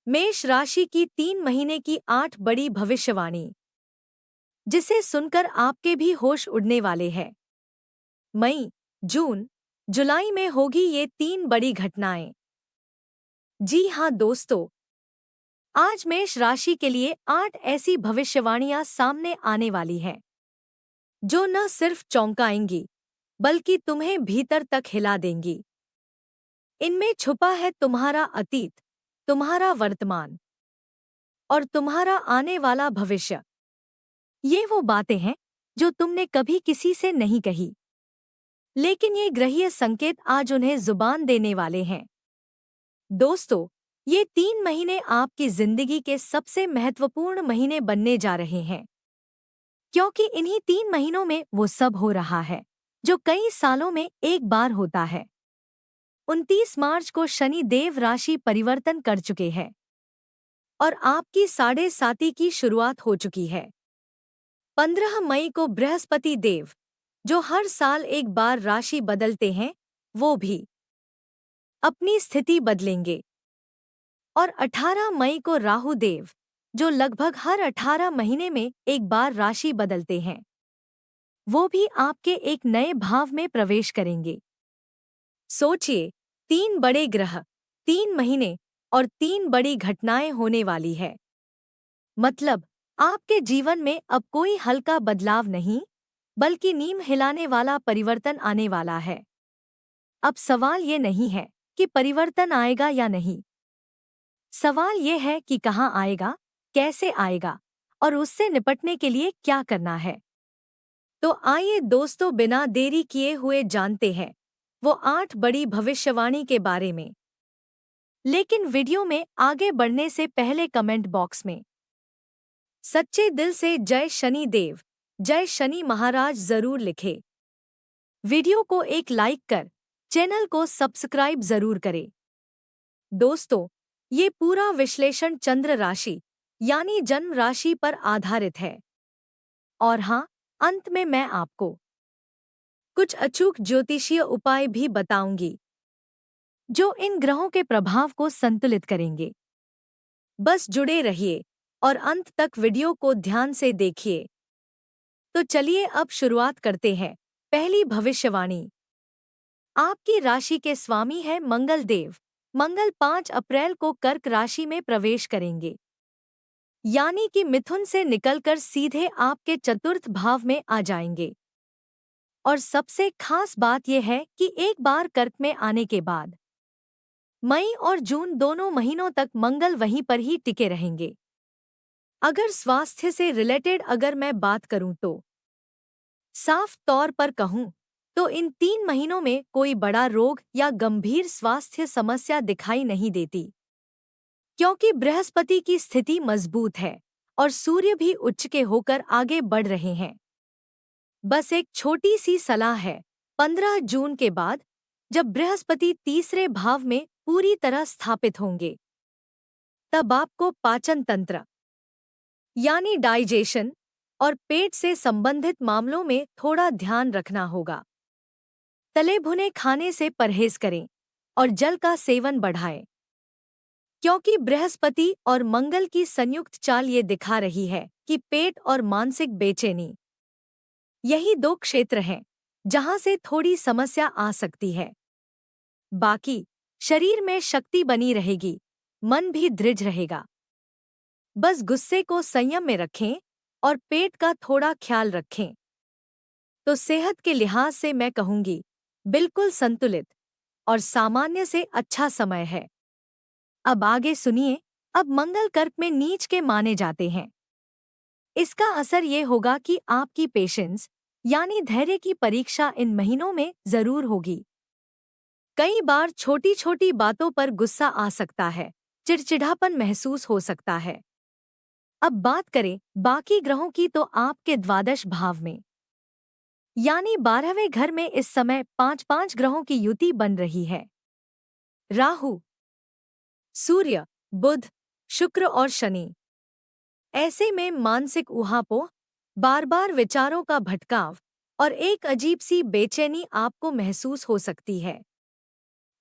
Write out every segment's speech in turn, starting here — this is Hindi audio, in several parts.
मेष राशि की 3 महीने की 8 बड़ी भविष्यवाणी, जिसे सुनकर आपके भी होश उड़ने वाले हैं। मई, जून, जुलाई में होगी ये 3 बड़ी घटनाएं। जी हाँ दोस्तों, आज मेष राशि के लिए 8 ऐसी भविष्यवाणियां सामने आने वाली हैं, जो न सिर्फ चौंकाएंगी, बल्कि तुम्हें भीतर तक हिला देंगी। इनमें छुपा है तुम्हारा अतीत, तुम्हारा वर्तमान और तुम्हारा आने वाला भविष्य। ये वो बातें हैं जो तुमने कभी किसी से नहीं कही, लेकिन ये ग्रहीय संकेत आज उन्हें जुबान देने वाले हैं। दोस्तों, ये 3 महीने आपकी जिंदगी के सबसे महत्वपूर्ण महीने बनने जा रहे हैं, क्योंकि इन्हीं 3 महीनों में वो सब हो रहा है जो कई सालों में एक बार होता है। 29 मार्च को शनि देव राशि परिवर्तन कर चुके हैं और आपकी साढ़े साती की शुरुआत हो चुकी है। 15 मई को बृहस्पति देव, जो हर साल एक बार राशि बदलते हैं, वो भी अपनी स्थिति बदलेंगे। और 18 मई को राहु देव, जो लगभग हर 18 महीने में एक बार राशि बदलते हैं, वो भी आपके एक नए भाव में प्रवेश करेंगे। सोचिए, 3 बड़े ग्रह, 3 महीने और 3 बड़ी घटनाएं होने वाली है। मतलब, आपके जीवन में अब कोई हल्का बदलाव नहीं, बल्कि नीम हिलाने वाला परिवर्तन आने वाला है। अब सवाल ये नहीं है कि परिवर्तन आएगा या नहीं। सवाल ये है कि कहाँ आएगा, कैसे आएगा और उससे निपटने के लिए क्या करना है। तो आइए दोस्तों, बिना देरी किए हुए जानते हैं वो 8 बड़ी भविष्यवाणी के बारे में। लेकिन वीडियो में आगे बढ़ने से पहले कमेंट बॉक्स में सच्चे दिल से जय शनि देव, जय शनि महाराज जरूर लिखें। वीडियो को एक लाइक कर चैनल को सब्सक्राइब जरूर करें। दोस्तों, ये पूरा विश्लेषण चंद्र राशि यानी जन्म राशि पर आधारित है। और हाँ, अंत में मैं आपको कुछ अचूक ज्योतिषीय उपाय भी बताऊंगी, जो इन ग्रहों के प्रभाव को संतुलित करेंगे। बस जुड़े रहिए और अंत तक वीडियो को ध्यान से देखिए। तो चलिए अब शुरुआत करते हैं। पहली भविष्यवाणी, आपकी राशि के स्वामी है मंगल देव। मंगल 5 अप्रैल को कर्क राशि में प्रवेश करेंगे, यानी कि मिथुन से निकलकर सीधे आपके चतुर्थ भाव में आ जाएंगे। और सबसे खास बात यह है कि एक बार कर्क में आने के बाद मई और जून दोनों महीनों तक मंगल वहीं पर ही टिके रहेंगे। अगर स्वास्थ्य से रिलेटेड अगर मैं बात करूं तो साफ तौर पर कहूं तो इन 3 महीनों में कोई बड़ा रोग या गंभीर स्वास्थ्य समस्या दिखाई नहीं देती, क्योंकि बृहस्पति की स्थिति मजबूत है और सूर्य भी उच्च के होकर आगे बढ़ रहे हैं। बस एक छोटी सी सलाह है, 15 जून के बाद जब बृहस्पति तीसरे भाव में पूरी तरह स्थापित होंगे, तब आपको पाचन तंत्र यानी डाइजेशन और पेट से संबंधित मामलों में थोड़ा ध्यान रखना होगा। तले भुने खाने से परहेज करें और जल का सेवन बढ़ाएं, क्योंकि बृहस्पति और मंगल की संयुक्त चाल ये दिखा रही है कि पेट और मानसिक बेचैनी, यही 2 क्षेत्र हैं जहां से थोड़ी समस्या आ सकती है। बाकी शरीर में शक्ति बनी रहेगी, मन भी दृढ़ रहेगा। बस गुस्से को संयम में रखें और पेट का थोड़ा ख्याल रखें। तो सेहत के लिहाज से मैं कहूंगी, बिल्कुल संतुलित और सामान्य से अच्छा समय है। अब आगे सुनिए। अब मंगल कर्क में नीच के माने जाते हैं। इसका असर ये होगा कि आपकी पेशेंस यानी धैर्य की परीक्षा इन महीनों में जरूर होगी। कई बार छोटी छोटी बातों पर गुस्सा आ सकता है, चिड़चिड़ापन महसूस हो सकता है। अब बात करें बाकी ग्रहों की तो आपके द्वादश भाव में यानी 12वें घर में इस समय 5-5 ग्रहों की युति बन रही है। राहु, सूर्य, बुध, शुक्र और शनि। ऐसे में मानसिक ऊहापोह, बार बार विचारों का भटकाव और एक अजीब सी बेचैनी आपको महसूस हो सकती है।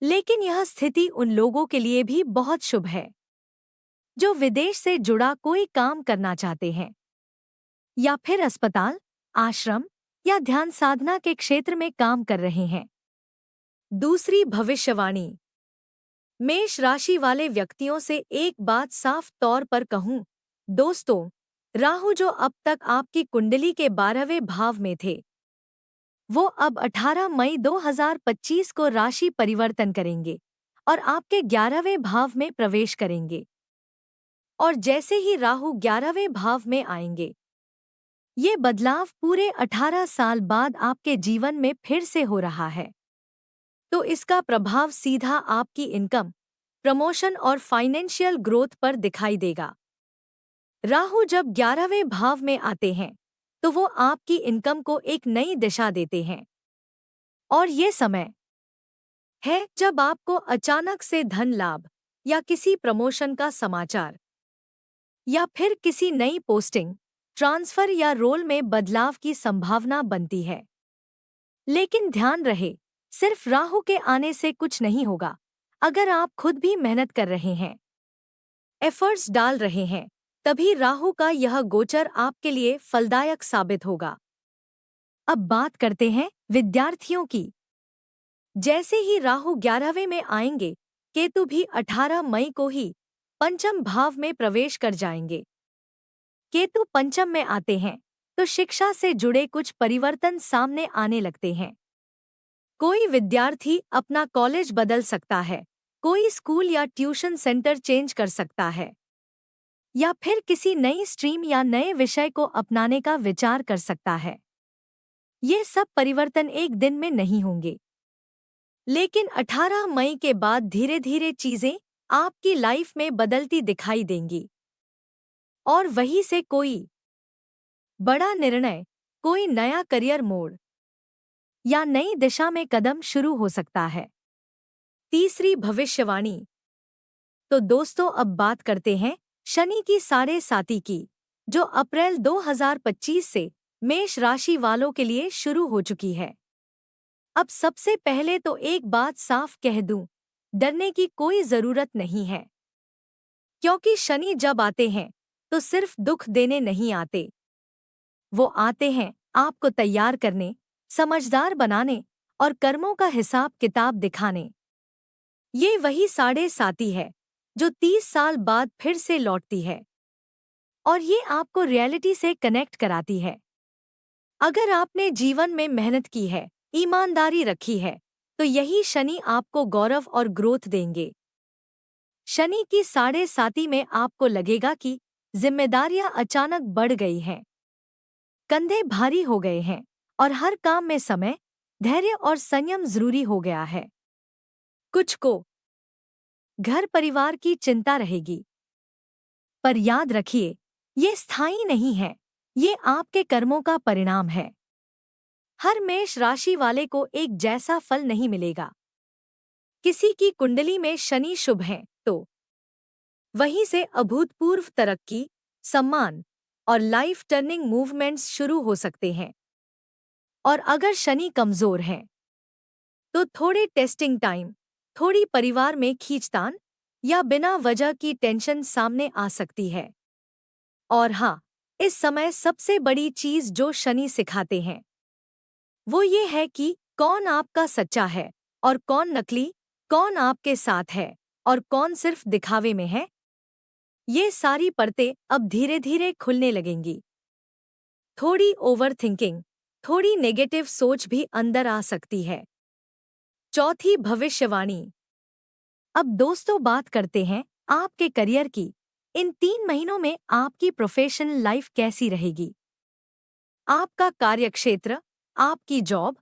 लेकिन यह स्थिति उन लोगों के लिए भी बहुत शुभ है जो विदेश से जुड़ा कोई काम करना चाहते हैं या फिर अस्पताल, आश्रम या ध्यान साधना के क्षेत्र में काम कर रहे हैं। दूसरी भविष्यवाणी। मेष राशि वाले व्यक्तियों से एक बात साफ तौर पर कहूं, दोस्तों, राहु जो अब तक आपकी कुंडली के 12वें भाव में थे, वो अब 18 मई 2025 को राशि परिवर्तन करेंगे और आपके 11वें भाव में प्रवेश करेंगे। और जैसे ही राहु 11वें भाव में आएंगे, ये बदलाव पूरे 18 साल बाद आपके जीवन में फिर से हो रहा है। तो इसका प्रभाव सीधा आपकी इनकम, प्रमोशन और फाइनेंशियल ग्रोथ पर दिखाई देगा। राहु जब 11वें भाव में आते हैं तो वो आपकी इनकम को एक नई दिशा देते हैं और ये समय है जब आपको अचानक से धन लाभ या किसी प्रमोशन का समाचार या फिर किसी नई पोस्टिंग, ट्रांसफर या रोल में बदलाव की संभावना बनती है। लेकिन ध्यान रहे, सिर्फ राहु के आने से कुछ नहीं होगा। अगर आप खुद भी मेहनत कर रहे हैं, एफर्ट्स डाल रहे हैं, तभी राहु का यह गोचर आपके लिए फलदायक साबित होगा। अब बात करते हैं विद्यार्थियों की। जैसे ही राहु 11वें में आएंगे, केतु भी 18 मई को ही पंचम भाव में प्रवेश कर जाएंगे। केतु पंचम में आते हैं तो शिक्षा से जुड़े कुछ परिवर्तन सामने आने लगते हैं। कोई विद्यार्थी अपना कॉलेज बदल सकता है, कोई स्कूल या ट्यूशन सेंटर चेंज कर सकता है, या फिर किसी नई स्ट्रीम या नए विषय को अपनाने का विचार कर सकता है। ये सब परिवर्तन एक दिन में नहीं होंगे, लेकिन 18 मई के बाद धीरे धीरे चीजें आपकी लाइफ में बदलती दिखाई देंगी और वहीं से कोई बड़ा निर्णय, कोई नया करियर मोड़ या नई दिशा में कदम शुरू हो सकता है। तीसरी भविष्यवाणी। तो दोस्तों, अब बात करते हैं शनि की साढ़े साती की, जो अप्रैल 2025 से मेष राशि वालों के लिए शुरू हो चुकी है। अब सबसे पहले तो एक बात साफ कह दूं, डरने की कोई जरूरत नहीं है, क्योंकि शनि जब आते हैं तो सिर्फ दुख देने नहीं आते। वो आते हैं आपको तैयार करने, समझदार बनाने और कर्मों का हिसाब किताब दिखाने। ये वही साढ़े साती है जो 30 साल बाद फिर से लौटती है और ये आपको रियलिटी से कनेक्ट कराती है। अगर आपने जीवन में मेहनत की है, ईमानदारी रखी है, तो यही शनि आपको गौरव और ग्रोथ देंगे। शनि की साढ़े साती में आपको लगेगा कि जिम्मेदारियां अचानक बढ़ गई हैं, कंधे भारी हो गए हैं और हर काम में समय, धैर्य और संयम जरूरी हो गया है। कुछ को घर परिवार की चिंता रहेगी, पर याद रखिए, ये स्थायी नहीं है, ये आपके कर्मों का परिणाम है। हर मेष राशि वाले को एक जैसा फल नहीं मिलेगा। किसी की कुंडली में शनि शुभ है तो वहीं से अभूतपूर्व तरक्की, सम्मान और लाइफ टर्निंग मूवमेंट्स शुरू हो सकते हैं। और अगर शनि कमजोर है तो थोड़े टेस्टिंग टाइम, थोड़ी परिवार में खींचतान या बिना वजह की टेंशन सामने आ सकती है। और हाँ, इस समय सबसे बड़ी चीज जो शनि सिखाते हैं वो ये है कि कौन आपका सच्चा है और कौन नकली, कौन आपके साथ है और कौन सिर्फ दिखावे में है। ये सारी परतें अब धीरे धीरे खुलने लगेंगी। थोड़ी ओवर थिंकिंग, थोड़ी नेगेटिव सोच भी अंदर आ सकती है। चौथी भविष्यवाणी। अब दोस्तों, बात करते हैं आपके करियर की। इन 3 महीनों में आपकी प्रोफेशनल लाइफ कैसी रहेगी? आपका कार्यक्षेत्र, आपकी जॉब,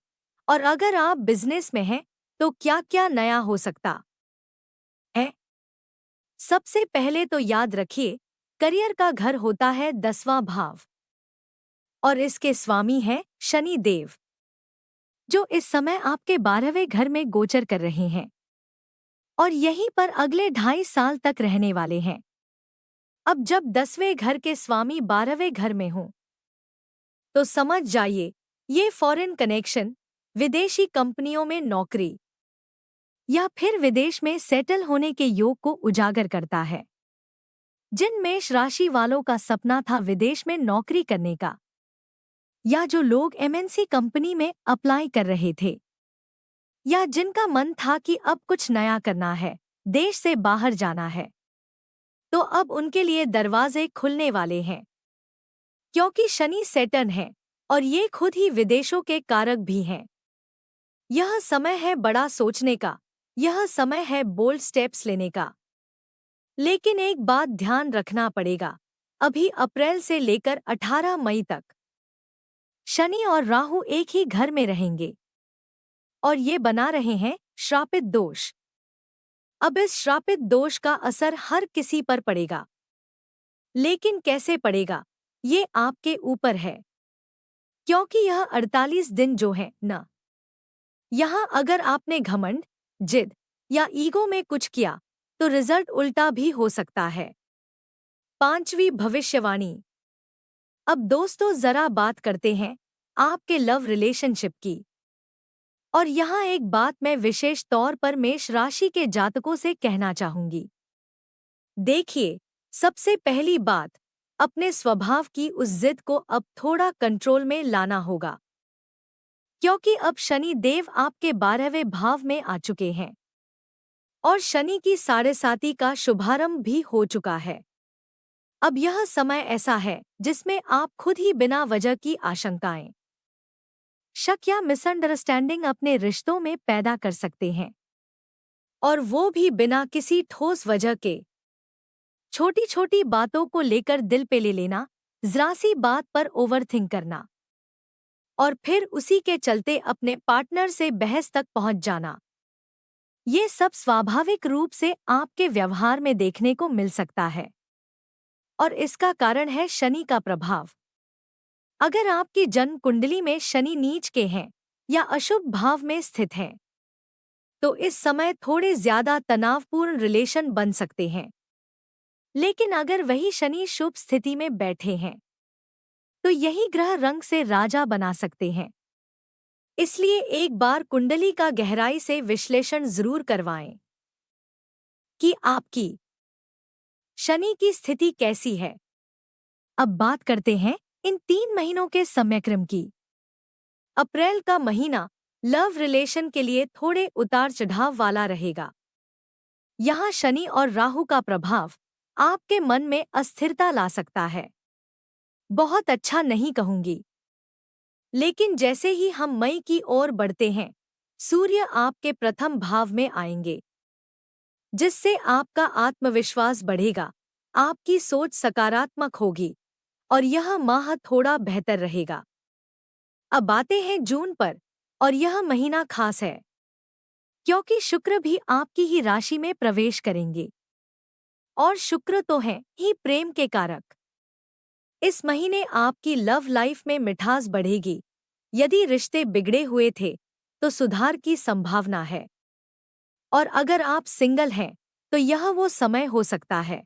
और अगर आप बिजनेस में हैं तो क्या क्या नया हो सकता है? सबसे पहले तो याद रखिए, करियर का घर होता है 10वां भाव और इसके स्वामी है शनि देव, जो इस समय आपके 12वें घर में गोचर कर रहे हैं और यहीं पर अगले 2.5 साल तक रहने वाले हैं। अब जब 10वें घर के स्वामी 12वें घर में हों तो समझ जाइए, ये फॉरेन कनेक्शन, विदेशी कंपनियों में नौकरी या फिर विदेश में सेटल होने के योग को उजागर करता है। जिन मेष राशि वालों का सपना था विदेश में नौकरी करने का, या जो लोग एमएनसी कंपनी में अप्लाई कर रहे थे, या जिनका मन था कि अब कुछ नया करना है, देश से बाहर जाना है, तो अब उनके लिए दरवाजे खुलने वाले हैं। क्योंकि शनि सैटर्न है और ये खुद ही विदेशों के कारक भी हैं। यह समय है बड़ा सोचने का, यह समय है बोल्ड स्टेप्स लेने का। लेकिन एक बात ध्यान रखना पड़ेगा, अभी अप्रैल से लेकर 18 मई तक शनि और राहु एक ही घर में रहेंगे और ये बना रहे हैं श्रापित दोष। अब इस श्रापित दोष का असर हर किसी पर पड़ेगा, लेकिन कैसे पड़ेगा ये आपके ऊपर है। क्योंकि यह 48 दिन जो है न, यहाँ अगर आपने घमंड, जिद या ईगो में कुछ किया तो रिजल्ट उल्टा भी हो सकता है। 5वीं भविष्यवाणी। अब दोस्तों जरा बात करते हैं आपके लव रिलेशनशिप की। और यहाँ एक बात मैं विशेष तौर पर मेष राशि के जातकों से कहना चाहूंगी। देखिए, सबसे पहली बात, अपने स्वभाव की उस जिद को अब थोड़ा कंट्रोल में लाना होगा। क्योंकि अब शनि देव आपके 12वें भाव में आ चुके हैं और शनि की 7.5 का शुभारंभ भी हो चुका है। अब यह समय ऐसा है जिसमें आप खुद ही बिना वजह की आशंकाएं, शक या मिसअंडरस्टैंडिंग अपने रिश्तों में पैदा कर सकते हैं, और वो भी बिना किसी ठोस वजह के। छोटी छोटी बातों को लेकर दिल पे ले लेना, जरा सी बात पर ओवरथिंक करना और फिर उसी के चलते अपने पार्टनर से बहस तक पहुंच जाना, ये सब स्वाभाविक रूप से आपके व्यवहार में देखने को मिल सकता है। और इसका कारण है शनि का प्रभाव। अगर आपकी जन्म कुंडली में शनि नीच के हैं या अशुभ भाव में स्थित हैं, तो इस समय थोड़े ज्यादा तनावपूर्ण रिलेशन बन सकते हैं। लेकिन अगर वही शनि शुभ स्थिति में बैठे हैं, तो यही ग्रह रंग से राजा बना सकते हैं। इसलिए एक बार कुंडली का गहराई से विश्लेषण जरूर करवाएं कि आपकी शनि की स्थिति कैसी है। अब बात करते हैं इन 3 महीनों के समयक्रम की। अप्रैल का महीना लव रिलेशन के लिए थोड़े उतार चढ़ाव वाला रहेगा। यहाँ शनि और राहु का प्रभाव आपके मन में अस्थिरता ला सकता है। बहुत अच्छा नहीं कहूंगी, लेकिन जैसे ही हम मई की ओर बढ़ते हैं, सूर्य आपके प्रथम भाव में आएंगे, जिससे आपका आत्मविश्वास बढ़ेगा, आपकी सोच सकारात्मक होगी और यह माह थोड़ा बेहतर रहेगा। अब आते हैं जून पर, और यह महीना खास है क्योंकि शुक्र भी आपकी ही राशि में प्रवेश करेंगे, और शुक्र तो है ही प्रेम के कारक। इस महीने आपकी लव लाइफ में मिठास बढ़ेगी। यदि रिश्ते बिगड़े हुए थे तो सुधार की संभावना है, और अगर आप सिंगल हैं तो यह वो समय हो सकता है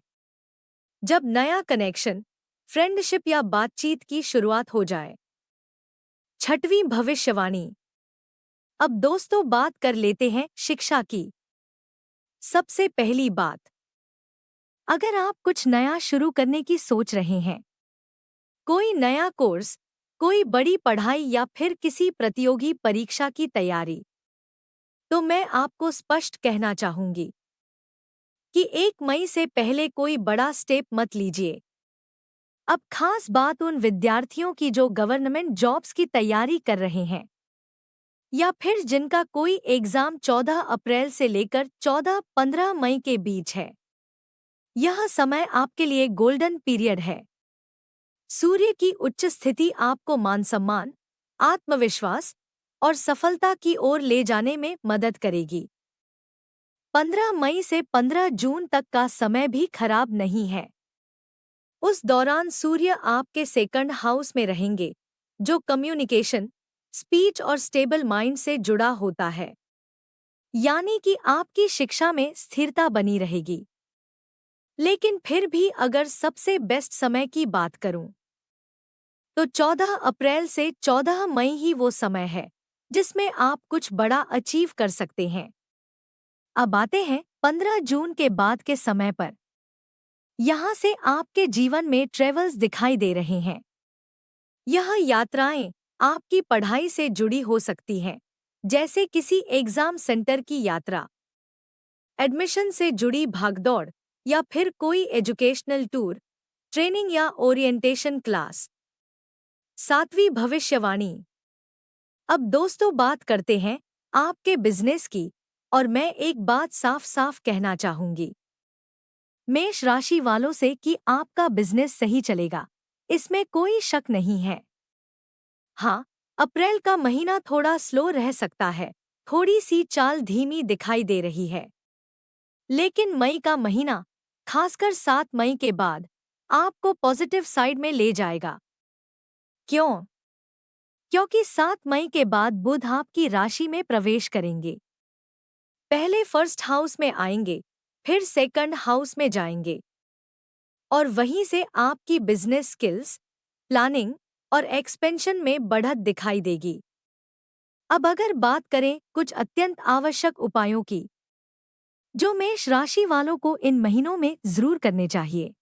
जब नया कनेक्शन, फ्रेंडशिप या बातचीत की शुरुआत हो जाए। 6वीं भविष्यवाणी। अब दोस्तों बात कर लेते हैं शिक्षा की। सबसे पहली बात, अगर आप कुछ नया शुरू करने की सोच रहे हैं, कोई नया कोर्स, कोई बड़ी पढ़ाई या फिर किसी प्रतियोगी परीक्षा की तैयारी, तो मैं आपको स्पष्ट कहना चाहूंगी कि 1 मई से पहले कोई बड़ा स्टेप मत लीजिए। अब खास बात उन विद्यार्थियों की जो गवर्नमेंट जॉब्स की तैयारी कर रहे हैं या फिर जिनका कोई एग्जाम 14 अप्रैल से लेकर 14-15 मई के बीच है। यह समय आपके लिए गोल्डन पीरियड है। सूर्य की उच्च स्थिति आपको मान सम्मान, आत्मविश्वास और सफलता की ओर ले जाने में मदद करेगी। 15 मई से 15 जून तक का समय भी खराब नहीं है। उस दौरान सूर्य आपके सेकंड हाउस में रहेंगे, जो कम्युनिकेशन, स्पीच और स्टेबल माइंड से जुड़ा होता है। यानी कि आपकी शिक्षा में स्थिरता बनी रहेगी। लेकिन फिर भी अगर सबसे बेस्ट समय की बात करूं, तो 14 अप्रैल से 14 मई ही वो समय है जिसमें आप कुछ बड़ा अचीव कर सकते हैं। अब आते हैं 15 जून के बाद के समय पर। यहाँ से आपके जीवन में ट्रेवल्स दिखाई दे रहे हैं। यह यात्राएं आपकी पढ़ाई से जुड़ी हो सकती हैं, जैसे किसी एग्जाम सेंटर की यात्रा, एडमिशन से जुड़ी भागदौड़ या फिर कोई एजुकेशनल टूर, ट्रेनिंग या ओरिएंटेशन क्लास। सातवीं भविष्यवाणी। अब दोस्तों बात करते हैं आपके बिजनेस की, और मैं एक बात साफ साफ कहना चाहूंगी मेष राशि वालों से कि आपका बिजनेस सही चलेगा, इसमें कोई शक नहीं है। हाँ, अप्रैल का महीना थोड़ा स्लो रह सकता है, थोड़ी सी चाल धीमी दिखाई दे रही है। लेकिन मई का महीना, खासकर 7 मई के बाद, आपको पॉजिटिव साइड में ले जाएगा। क्यों? क्योंकि 7 मई के बाद बुध आपकी राशि में प्रवेश करेंगे। पहले फर्स्ट हाउस में आएंगे, फिर सेकंड हाउस में जाएंगे, और वहीं से आपकी बिजनेस स्किल्स, प्लानिंग और एक्सपेंशन में बढ़त दिखाई देगी। अब अगर बात करें कुछ अत्यंत आवश्यक उपायों की, जो मेष राशि वालों को इन महीनों में जरूर करने चाहिए।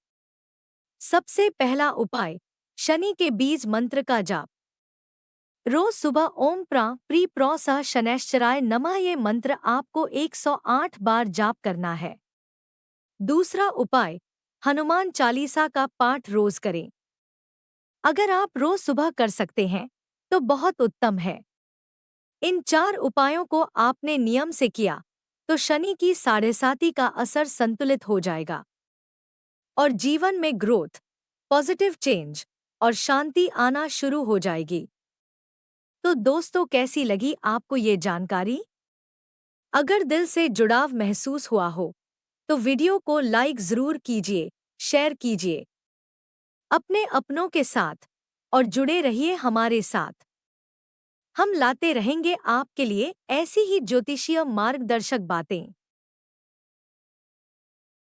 सबसे पहला उपाय, शनि के बीज मंत्र का जाप। रोज सुबह ओम प्रा प्री प्रो स शनैश्चराय नमः ये मंत्र आपको 108 बार जाप करना है। दूसरा उपाय, हनुमान चालीसा का पाठ रोज करें। अगर आप रोज सुबह कर सकते हैं तो बहुत उत्तम है। इन 4 उपायों को आपने नियम से किया तो शनि की 7.5 का असर संतुलित हो जाएगा और जीवन में ग्रोथ, पॉजिटिव चेंज और शांति आना शुरू हो जाएगी। तो दोस्तों, कैसी लगी आपको ये जानकारी? अगर दिल से जुड़ाव महसूस हुआ हो तो वीडियो को लाइक जरूर कीजिए, शेयर कीजिए अपने अपनों के साथ और जुड़े रहिए हमारे साथ। हम लाते रहेंगे आपके लिए ऐसी ही ज्योतिषीय मार्गदर्शक बातें।